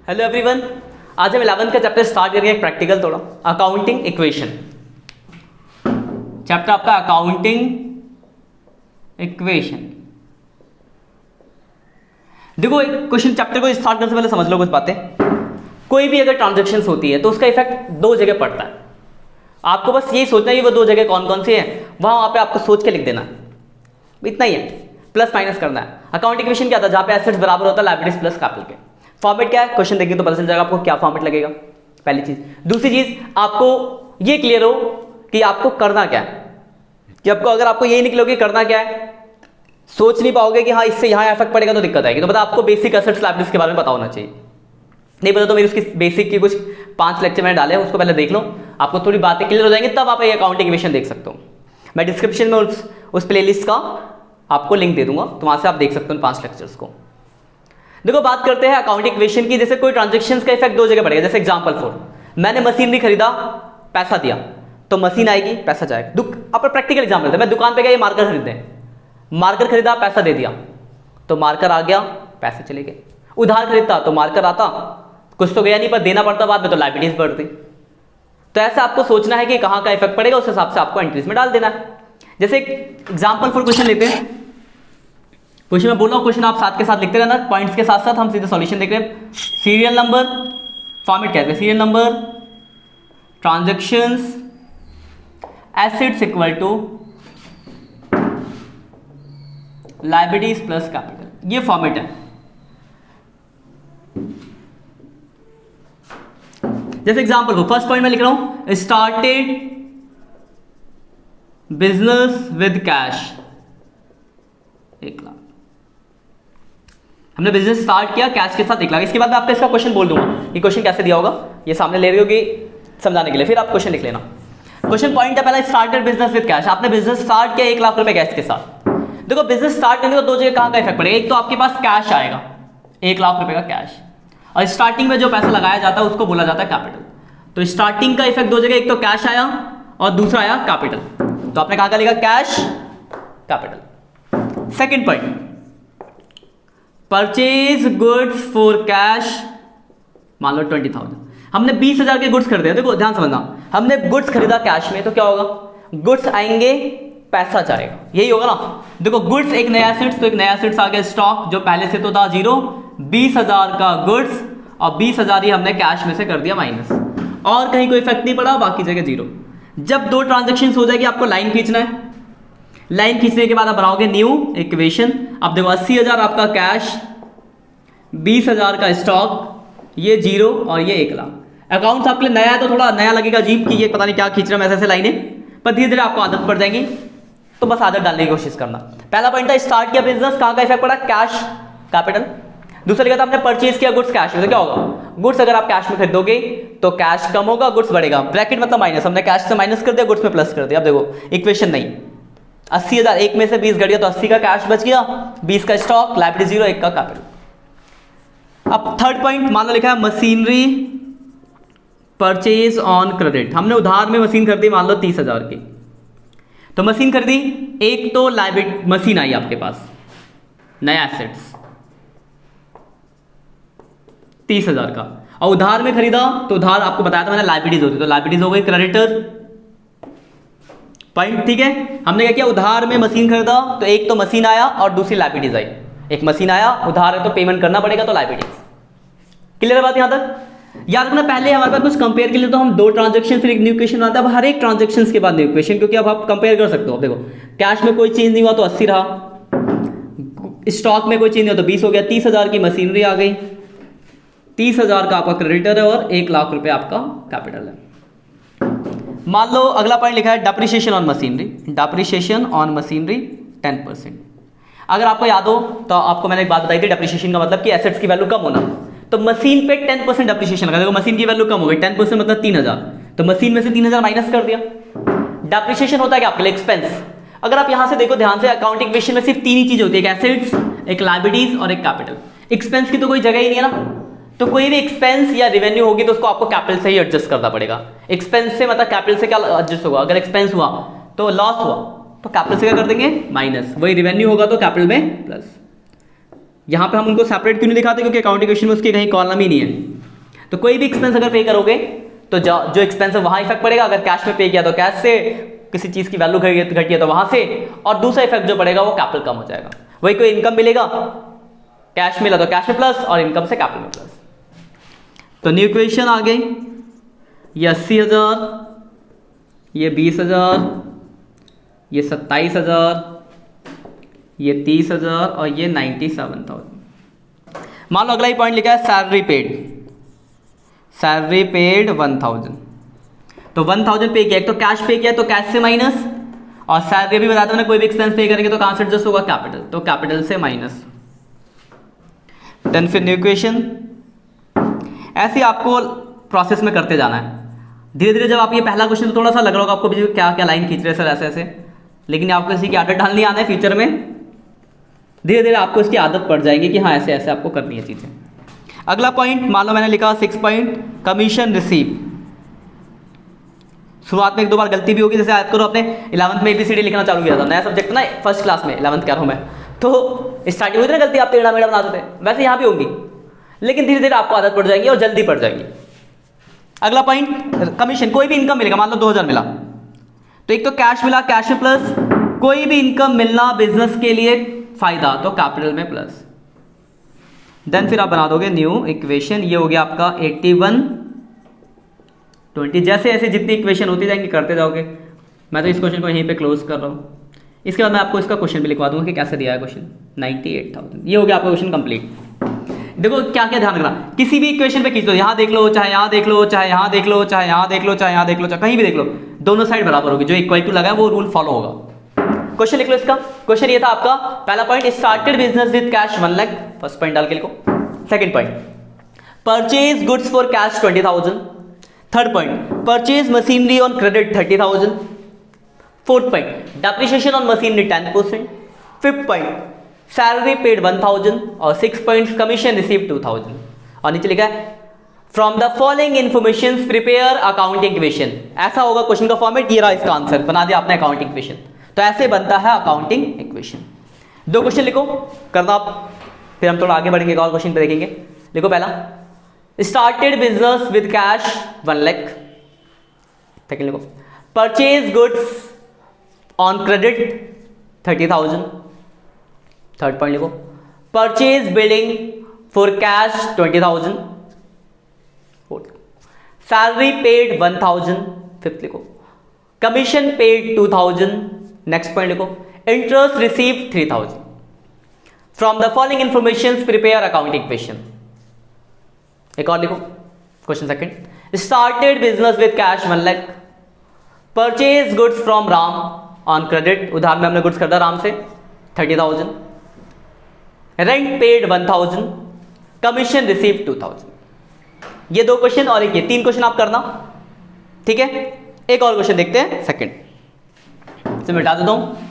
Hello everyone, आज हम 11th का चैप्टर स्टार्ट करेंगे। एक प्रैक्टिकल थोड़ा अकाउंटिंग इक्वेशन चैप्टर आपका अकाउंटिंग इक्वेशन। देखो, एक क्वेश्चन चैप्टर को स्टार्ट करने से पहले समझ लो कुछ बातें। कोई भी अगर ट्रांजैक्शंस होती है तो उसका इफेक्ट दो जगह पड़ता है। आपको बस यही सोचना है कि वो दो जगह कौन कौन सी है, वहां पे आपको सोच के लिख देना, इतना ही है। प्लस माइनस करना है। अकाउंटिंग इक्वेशन क्या था? जहां पे एसेट्स बराबर होता है लायबिलिटीज प्लस कैपिटल के। फॉर्मेट क्या है? क्वेश्चन देखिए तो पता चल जाएगा आपको क्या फॉर्मेट लगेगा, पहली चीज। दूसरी चीज, आपको ये क्लियर हो कि आपको करना क्या है। कि अगर आपको ये नहीं क्लियर हो कि करना क्या है, सोच नहीं पाओगे कि हाँ इससे यहाँ इफेक्ट पड़ेगा तो दिक्कत आएगी। तो मतलब आपको बेसिक एसेट्स लायबिलिटीज के बारे में पता होना चाहिए। नहीं पता तो मेरी उसकी बेसिक की कुछ 5 लेक्चर मैंने डाले हैं, उसको पहले देख लो, आपको थोड़ी बातें क्लियर हो जाएंगी, तब आप ये अकाउंटिंग इक्वेशन देख सकते हो। मैं डिस्क्रिप्शन में उस प्लेलिस्ट का आपको लिंक दे दूंगा, तो वहां से आप देख सकते हो 5 लेक्चर्स को। देखो, बात करते हैं अकाउंटिंग इक्वेशन की। जैसे कोई ट्रांजैक्शंस का इफेक्ट दो जगह पड़ेगा। जैसे एग्जांपल 4, मैंने मशीनरी खरीदा, पैसा दिया, तो मशीन आएगी, पैसा जाएगा। आप प्रैक्टिकल एग्जांपल, मैं दुकान पे गया, ये मार्कर खरीदे, मार्कर खरीदा, पैसा दे दिया, तो मार्कर आ गया, पैसे चले गए। उधार खरीदता तो मार्कर आता, कुछ तो गया नहीं, पर देना पड़ता बाद में, तो लायबिलिटीज बढ़ती। तो ऐसा आपको सोचना है कि कहां का इफेक्ट पड़ेगा, उस हिसाब से आपको एंट्रीज में डाल देना है। जैसे एग्जांपल 4 क्वेश्चन लेते हैं। क्वेश्चन में बोल रहा हूं, क्वेश्चन आप साथ के साथ लिखते रहना, पॉइंट्स के साथ साथ हम सीधे सॉल्यूशन देख रहे हैं। सीरियल नंबर, फॉर्मेट क्या है? Serial number, transactions, assets equal to liabilities plus capital, ये फॉर्मेट है। जैसे एग्जांपल को फर्स्ट पॉइंट में लिख रहा हूं, started business with cash, 1 lakh. हमने बिजनेस स्टार्ट किया कैश के साथ 1 लाख। इसके बाद मैं आपको इसका क्वेश्चन बोल दूंगा, ये क्वेश्चन कैसे दिया होगा, ये सामने ले रहे होगी समझाने के लिए, फिर आप क्वेश्चन लिख लेना। क्वेश्चन पॉइंट है पहला, स्टार्टेड बिजनेस विद कैश। आपने बिजनेस स्टार्ट किया 1 लाख रुपए कैश के साथ। देखो, बिजनेस स्टार्ट करने तो दो जगह कहां का इफेक्ट पड़ेगा। एक तो आपके पास कैश आएगा, 1 लाख रुपए का कैश, और स्टार्टिंग में जो पैसा लगाया जाता है उसको बोला जाता है कैपिटल। तो स्टार्टिंग का इफेक्ट दो जगह, एक तो कैश आया और दूसरा आया कैपिटल। तो आपने कहां का लिखा? Cash capital. Second point, purchase goods for cash, मान लो 20,000। हमने 20,000 के गुड्स खरीदे। देखो ध्यान समझना, हमने गुड्स खरीदा कैश में, तो क्या होगा? गुड्स आएंगे, पैसा जाएगा, यही होगा ना। देखो, गुड्स एक नया एसेट्स, तो एक नया एसेट्स आ गया स्टॉक, जो पहले से तो था 0। 20,000 का गुड्स और 20,000 ही हमने कैश में से कर दिया माइनस, और कहीं कोई इफेक्ट नहीं पड़ा, बाकी जगह 0। जब दो ट्रांजेक्शन हो जाएगी, आपको लाइन खींचना है। लाइन खींचने के बाद आप बनाओगे न्यू इक्वेशन। अब देखो, 80,000 आपका कैश, 20,000 का स्टॉक, ये 0 और ये 1 लाख। अकाउंट्स आपके लिए नया है तो थोड़ा नया लगेगा अजीब कि ये पता नहीं क्या खींच रहा है ऐसे लाइनें, पर धीरे धीरे आपको आदत पड़ जाएगी, तो बस आदत डालने की कोशिश करना। पहला पॉइंट था स्टार्ट किया बिजनेस, कहां का इफेक्ट पड़ा? Cash capital. दूसरा लिखा था हमने परचेज किया गुड्स कैश में, तो क्या होगा? गुड्स अगर आप कैश में खरीदोगे तो कैश कम होगा, गुड्स बढ़ेगा। ब्रैकेट मतलब माइनस, हमने कैश से माइनस कर दिया, गुड्स में प्लस कर दिया। अब देखो इक्वेशन नहीं, 80,000 1 में से 20 घट गया, तो 80 का कैश बच गया, 20 का स्टॉक, लायबिलिटी 0, 1 का कैपिटल। अब थर्ड पॉइंट, मान लो लिखा है मशीनरी परचेज ऑन क्रेडिट। हमने उधार में मशीन खरीदी, मान लो 30,000 की। तो मशीन खरीदी, एक तो लायबिलिटी मशीन आई आपके पास, नया एसेट्स 30,000 का, और उधार में खरीदा, तो उधार आपको बताया था मैंने लायबिलिटीज होती, तो लायबिलिटीज हो गई क्रेडिटर पॉइंट। ठीक है, हमने क्या किया? उधार में मशीन खरीदा, तो एक तो मशीन आया और दूसरी लायबिलिटीज आई। एक मशीन आया, उधार है तो पेमेंट करना पड़ेगा, तो लायबिलिटीज। क्लियर है बात यहां तक? याद रखना, पहले हमारे पास कुछ कंपेयर के लिए तो हम 2 ट्रांजेक्शन फिर एक न्यू इक्वेशन बनाते हैं। अब हर एक ट्रांजेक्शन के बाद न्यू इक्वेशन, क्योंकि अब आप कंपेयर कर सकते हो। देखो, कैश में कोई चेंज नहीं हुआ तो 80 रहा, स्टॉक में कोई चेंज नहीं हुआ तो 20 हो गया, 30,000 की मशीनरी आ गई, 30,000 का आपका क्रेडिटर है और 1 लाख रुपए आपका कैपिटल है। मान लो अगला पॉइंट लिखा है depreciation on machinery. Depreciation on machinery 10%। अगर आपको याद हो तो आपको मैंने एक बात बताई थी, डेप्रिसिएशन का मतलब कि एसेट्स की वैल्यू कम होना। तो मशीन पे 10% डेप्रिसिएशन लगा। देखो, मशीन की वैल्यू कम हो गई, 10% मतलब 3,000, तो मशीन में से 3,000 माइनस कर दिया। डेप्रिसिएशन होता है क्या आपके लिए? एक्सपेंस। अगर आप यहां से देखो ध्यान से, अकाउंटिंग इक्वेशन में सिर्फ 3 ही चीज होती है, एक एसेट्स, एक लायबिलिटीज और एक कैपिटल। एक्सपेंस की तो कोई जगह ही नहीं है ना, तो कोई भी एक्सपेंस या रेवेन्यू होगी तो उसको आपको कैपिटल से ही एडजस्ट करना पड़ेगा। एक्सपेंस से मतलब कैपिटल से क्या एडजस्ट होगा? अगर एक्सपेंस हुआ तो लॉस हुआ, तो कैपिटल से क्या कर देंगे? माइनस। वही रेवेन्यू होगा तो कैपिटल में प्लस। यहाँ पे हम उनको सेपरेट क्यों नहीं दिखाते, क्योंकि अकाउंटिंग क्वेश्चन में उसकी कहीं कॉलम ही नहीं है। तो कोई भी एक्सपेंस अगर पे करोगे तो जो एक्सपेंस है वहाँ इफेक्ट पड़ेगा, अगर कैश में पे किया तो कैश से, किसी चीज़ की वैल्यू घटी है तो वहाँ से, और दूसरा इफेक्ट जो पड़ेगा वो कैपिटल कम हो जाएगा। वही कोई इनकम मिलेगा, कैश मिला तो कैश में प्लस और इनकम से कैपिटल में प्लस। तो न्यू इक्वेशन आ गई, ये 80,000, ये 20,000, ये 27,000, ये 30,000 और ये 97,000। मान लो अगला ही पॉइंट लिखा है सैलरी पेड, सैलरी पेड 1,000। तो 1,000 पे किया, एक तो कैश पे किया तो कैश से माइनस, और सैलरी भी बताया मैंने, कोई भी एक्सपेंस पे करेंगे तो कहां से एडजस्ट होगा, कैपिटल, तो कैपिटल से माइनस। देन फिर न्यू इक्वेशन, ऐसे ही आपको प्रोसेस में करते जाना है धीरे धीरे। जब आप ये पहला क्वेश्चन तो थोड़ा सा लग रहा होगा आपको भी क्या क्या लाइन खींच रहे सर ऐसे ऐसे, लेकिन आपको इसी की आदत डालनी आना है फ्यूचर में, धीरे धीरे आपको इसकी आदत पड़ जाएगी कि हाँ ऐसे ऐसे आपको करनी है चीज़ें। अगला पॉइंट मान लो मैंने लिखा 6 पॉइंट, कमीशन रिसीव। शुरुआत में एक दो बार गलती भी होगी, जैसे याद करो अपने 11th में ABCD लिखना चालू किया था, नया सब्जेक्ट ना फर्स्ट क्लास में, 11th कह रहा हूँ मैं, तो स्टार्टिंग हुई थी ना गलती, आप टेढ़ा मेढ़ा बनाते थे, वैसे यहाँ भी होंगी, लेकिन धीरे धीरे आपको आदत पड़ जाएगी और जल्दी पड़ जाएगी। अगला पॉइंट कमीशन, कोई भी इनकम मिलेगा, मान लो 2,000 मिला तो एक तो कैश मिला, कैश में प्लस, कोई भी इनकम मिलना बिजनेस के लिए फायदा तो कैपिटल में प्लस। देन फिर आप बना दोगे न्यू इक्वेशन, ये हो गया आपका 81 20। जैसे ऐसे जितनी इक्वेशन होती जाएंगी करते जाओगे। मैं तो इस क्वेश्चन को यहीं पे क्लोज कर रहा हूँ, इसके बाद मैं आपको इसका क्वेश्चन भी लिखवा दूंगा कि कैसे दिया है क्वेश्चन। 98,000, ये हो गया आपका क्वेश्चन कंप्लीट। देखो क्या क्या ध्यान रखना, किसी भी इक्वेशन पे खींच लो, यहाँ देख लो, चाहे यहाँ देख लो, चाहे यहाँ देख लो, चाहे यहाँ देख लो, चाहे यहाँ देख लो, चाहे कहीं भी देख लो, दोनों साइड बराबर होगी, जो इक्वल टू लगा है वो रूल फॉलो होगा। क्वेश्चन लिख लो इसका। क्वेश्चन ये था आपका, पहला point started business with cash 1 lakh, first point डाल के लिखो। Second point purchase goods for cash 20,000। Third point purchase machinery on credit 30,000। Fourth point depreciation on machinery 10%। Fifth point salary paid 1,000 और 6 पॉइंट्स कमीशन रिसीव 2,000। और नीचे लिखा है from the following information prepare accounting equation. ऐसा होगा question का format, ये रहा इसका आंसर, बना दिया आपने अकाउंटिंग इक्वेशन। तो ऐसे बनता है अकाउंटिंग इक्वेशन। 2 क्वेश्चन लिखो, करना आप, फिर हम थोड़ा आगे बढ़ेंगे, और क्वेश्चन पे देखेंगे। लिखो पहला, started business with cash 1 lakh. Second लिखो, purchase goods on credit 30,000। Third point लिखो, purchase building for cash 20,000। Fourth, salary paid 1,000। Fifth लिखो, कमीशन पेड 2,000। नेक्स्ट पॉइंट लिखो, interest receive 3,000। From the following information prepare accounting equation. एक और लिखो question second, started business with cash 1 lakh, purchase goods from Ram on credit, उधार में हमने goods खरीदा राम से 30,000। Rent paid 1,000, commission receive 2,000। ये 2 क्वेश्चन और एक ये 3 क्वेश्चन आप करना, ठीक है। एक और क्वेश्चन देखते हैं सेकंड, इसे मिटा देता हूं।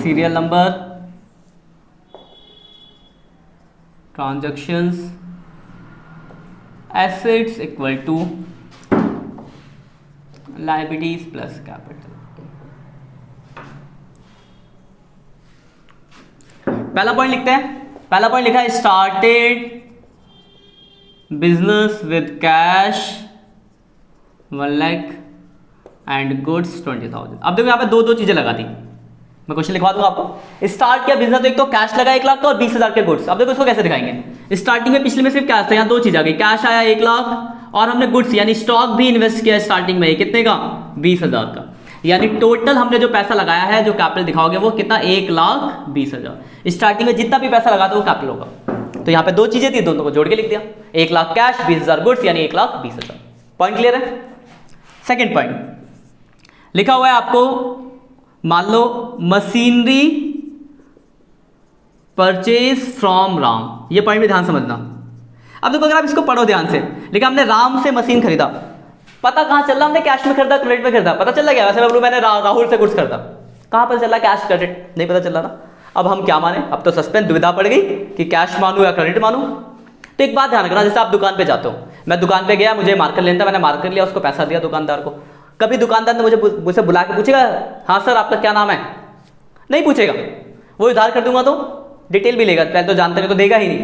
Serial number, transactions, assets equal to liabilities plus capital. पहला पॉइंट लिखते हैं। पहला पॉइंट लिखा है started business with cash 1 lakh and goods 20,000। अब देखो यहाँ पे दो चीजें लगा दी, मैं क्वेश्चन लिखवा दूंगा आपको। स्टार्ट किया बिजनेस, तो एक तो कैश लगा 1 लाख का और 20,000 के गुड्स। अब देखो इसको कैसे दिखाएंगे। स्टार्टिंग में पिछले में सिर्फ कैश था, यहाँ 2 चीज आ गई, कैश आया 1 लाख और हमने गुड्स यानी स्टॉक भी इन्वेस्ट किया स्टार्टिंग में, कितने का 20,000 का, यानी टोटल हमने जो पैसा लगाया है, जो कैपिटल दिखाओगे वो कितना 1,20,000। स्टार्टिंग में जितना भी पैसा लगा था वो कैपिटल होगा। तो यहाँ पे 2 चीजें थी, दोनों को जोड़ के लिख दिया, 1 लाख कैश 20,000 गुड्स यानी 1,20,000। पॉइंट क्लियर है। सेकेंड पॉइंट लिखा हुआ है आपको, मान लो मशीनरी परचेज फ्रॉम राम, ये पॉइंट भी ध्यान समझना। अब देखो अगर आप इसको पढ़ो ध्यान से, लेकिन हमने राम से मशीन खरीदा, पता कहाँ चल रहा, हमने कैश में खरीदा क्रेडिट में खरीदा, पता चल रहा क्या? वैसे मैं बोलूं मैंने राहुल से गुड्स खरीदा, कहाँ पता चल रहा कैश क्रेडिट? नहीं पता चल रहा ना। अब हम क्या माने? अब तो सस्पेंस, दुविधा पड़ गई कि कैश मानूं या क्रेडिट मानूं। तो एक बात ध्यान रखना, जैसे आप दुकान पे जाते हो, मैं दुकान पे गया, मुझे मार्कर लेना था, मैंने मार्कर लिया, उसको पैसा दिया दुकानदार को। कभी दुकानदार ने मुझे बुला के पूछेगा हाँ सर आपका क्या नाम है? नहीं पूछेगा। वो उधार कर दूंगा तो डिटेल भी लेगा, पहले तो जानते नहीं तो देगा ही नहीं।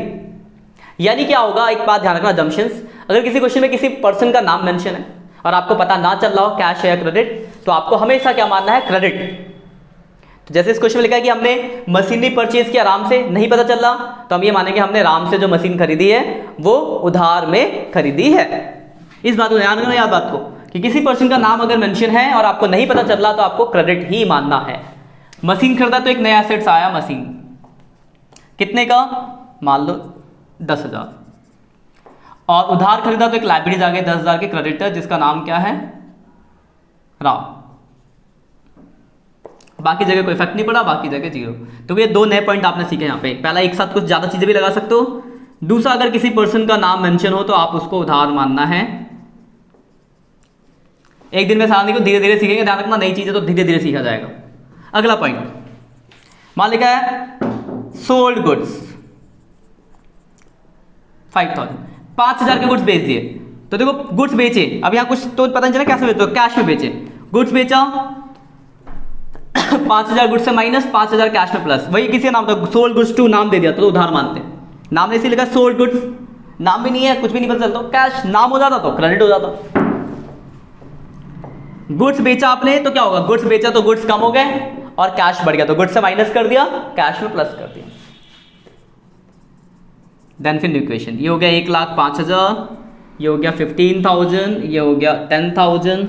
यानी क्या होगा, एक बात ध्यान रखना, जम्पशंस, अगर किसी क्वेश्चन में किसी पर्सन का नाम मेंशन है और आपको पता ना चल रहा हो कैश है या क्रेडिट, तो आपको हमेशा क्या मानना है? क्रेडिट। तो जैसे इस क्वेश्चन में लिखा है कि हमने मशीनरी परचेज किया राम से, नहीं पता चल रहा, तो हम ये मानेंगे हमने राम से जो मशीन खरीदी है वो उधार में खरीदी है। इस बात को ध्यान रखना, याद बात को, कि किसी पर्सन का नाम अगर मेंशन है और आपको नहीं पता चल रहा तो आपको क्रेडिट ही मानना है। मशीन खरीदा तो एक नया एसेट्स आया मशीन, कितने का? मान लो 10,000। और उधार खरीदा तो एक लाइबिलिटीज आ गई 10,000 के क्रेडिटर, जिसका नाम क्या है? राम। बाकी जगह कोई इफेक्ट नहीं पड़ा, बाकी जगह जीरो। तो ये दो नए पॉइंट आपने सीखे यहाँ पे। पहला, एक साथ कुछ ज्यादा चीजें भी लगा सकते हो। दूसरा, अगर किसी पर्सन का नाम मेंशन हो तो आप उसको उधार मानना है। एक दिन में सारणी को धीरे धीरे सीखेंगे, ध्यान रखना, नई चीजें तो धीरे धीरे सीखा जाएगा। अगला पॉइंट, मान लिखा है सोल्ड गुड्स 5,000, 5,000 के गुड्स बेच दिए। तो देखो गुड्स बेचे, अब यहाँ कुछ तो पता नहीं चला कैसे बेचो, कैश में बेचे। गुड्स बेचा 5,000 गुड्स से माइनस 5,000 कैश में प्लस, वही किसी नाम था सोल्ड गुड्स टू, नाम दे दिया तो उधार मानते हैं। नाम ने इसी लिखा सोल्ड गुड्स, नाम भी नहीं है, कुछ भी नहीं पता चलता, कैश नाम हो जाता तो क्रेडिट हो जाता। गुड्स बेचा आपने तो क्या होगा? गुड्स बेचा तो गुड्स कम हो गए और कैश बढ़ गया, तो गुड्स से माइनस कर दिया, कैश में प्लस कर दिया। देन फिर इक्वेशन, ये हो गया 1,05,000, ये हो गया 15,000, ये हो गया 10,000,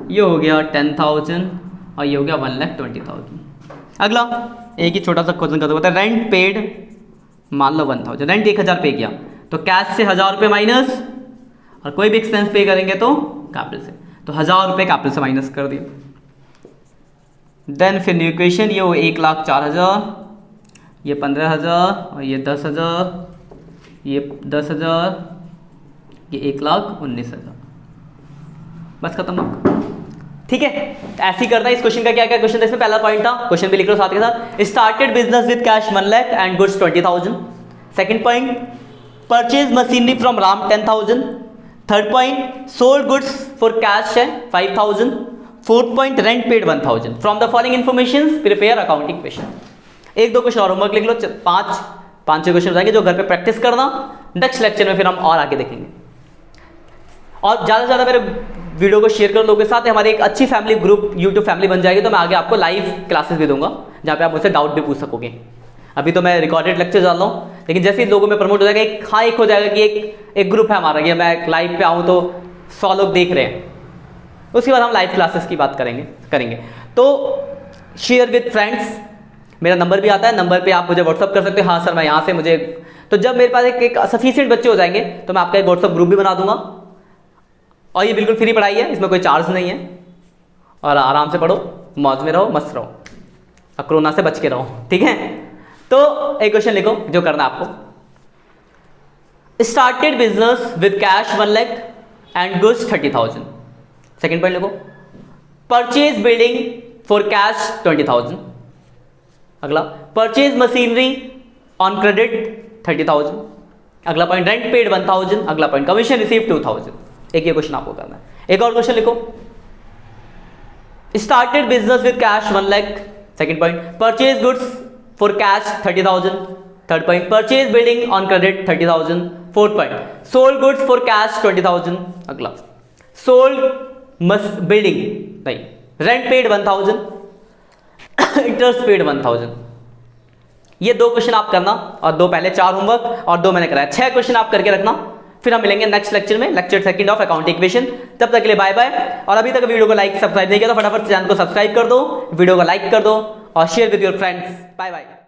ये हो गया 10,000 और ये हो गया 1,20,000। अगला एक ही छोटा सा क्वेश्चन करते हैं, रेंट पेड, मान लो 1,000, रेंट 1,000 पे किया तो कैश से 1,000 रुपये माइनस, और कोई भी एक्सपेंस पे करेंगे तो कैपिटल से, तो 1,000 रुपये कैपिटल से माइनस कर दिया। देन फिर न्यू इक्वेशन, ये वो 1,04,000, ये 15,000 और ये 10,000, ये 10,000, ये 1,19,000, बस खत्म आपका। ठीक है, ऐसे ही करना है। इस क्वेश्चन का क्या क्या क्वेश्चन था, इसमें पहला पॉइंट था, क्वेश्चन भी लिख लो साथ के साथ, started business with cash 1 lakh and goods 20,000। Second point, purchase machinery from Ram 10,000। Third point, sold goods for cash है 5,000। Fourth point, rent paid 1,000। From the following information prepare accounting question. एक दो क्वेश्चन और होमवर्क लिख लो, पांच छह क्वेश्चन आएंगे जो घर पे प्रैक्टिस करना, नेक्स्ट लेक्चर में फिर हम और आगे देखेंगे। और ज़्यादा से ज़्यादा मेरे वीडियो को शेयर कर लोगों के साथ, हमारी एक अच्छी फैमिली ग्रुप यूट्यूब फैमिली बन जाएगी, तो मैं आगे आपको लाइव क्लासेस भी दूंगा जहाँ पे आप मुझसे डाउट भी पूछ सकोगे। अभी तो मैं रिकॉर्डेड लेक्चर डाल रहा हूँ, लेकिन जैसे ही लोगों में प्रमोट हो जाएगा, एक हो जाएगा कि एक ग्रुप है हमारा, ये मैं लाइव पे आऊँ तो 100 लोग देख रहे हैं, उसके बाद हम लाइव क्लासेस की बात करेंगे। तो शेयर विद फ्रेंड्स, मेरा नंबर भी आता है, नंबर पे आप मुझे व्हाट्सअप कर सकते हो, हाँ सर मैं यहाँ से मुझे, तो जब मेरे पास एक सफिशिएंट बच्चे हो जाएंगे तो मैं आपका एक व्हाट्सअप ग्रुप भी बना दूंगा। और ये बिल्कुल फ्री पढ़ाई है, इसमें कोई चार्ज नहीं है, और आराम से पढ़ो, मौज में रहो, मस्त रहो, और कोरोना से बच के रहो, ठीक है। तो एक क्वेश्चन लिखो जो करना आपको, started business with cash 1 lakh and goods 30,000। Second point लिखो, परचेज बिल्डिंग फॉर कैश 20,000। अगला, परचेज मशीनरी ऑन क्रेडिट 30,000। अगला पॉइंट, रेंट पेड 1,000। अगला पॉइंट, कमीशन रिसीव 2,000। एक ये क्वेश्चन आपको करना है। एक और क्वेश्चन लिखो, started business with cash 1 lakh. Second point, purchase goods for cash 30,000। Third point, purchase building on credit 30,000। Fourth point, sold goods for cash 20,000। अगला, सोल्ड बिल्डिंग नहीं, रेंट पेड 1,000, इंटरेस्ट पेड 1,000। ये दो क्वेश्चन आप करना, और दो पहले 4 होमवर्क और 2 मैंने कराया, 6 क्वेश्चन आप करके रखना। फिर हम मिलेंगे नेक्स्ट लेक्चर में, लेक्चर 2 ऑफ अकाउंटिंग इक्वेशन। तब तक के लिए बाय बाय। और अभी तक वीडियो को लाइक सब्सक्राइब नहीं किया तो फटाफट चैनल को सब्सक्राइब कर दो, वीडियो को लाइक कर दो और share with your friends. Bye bye.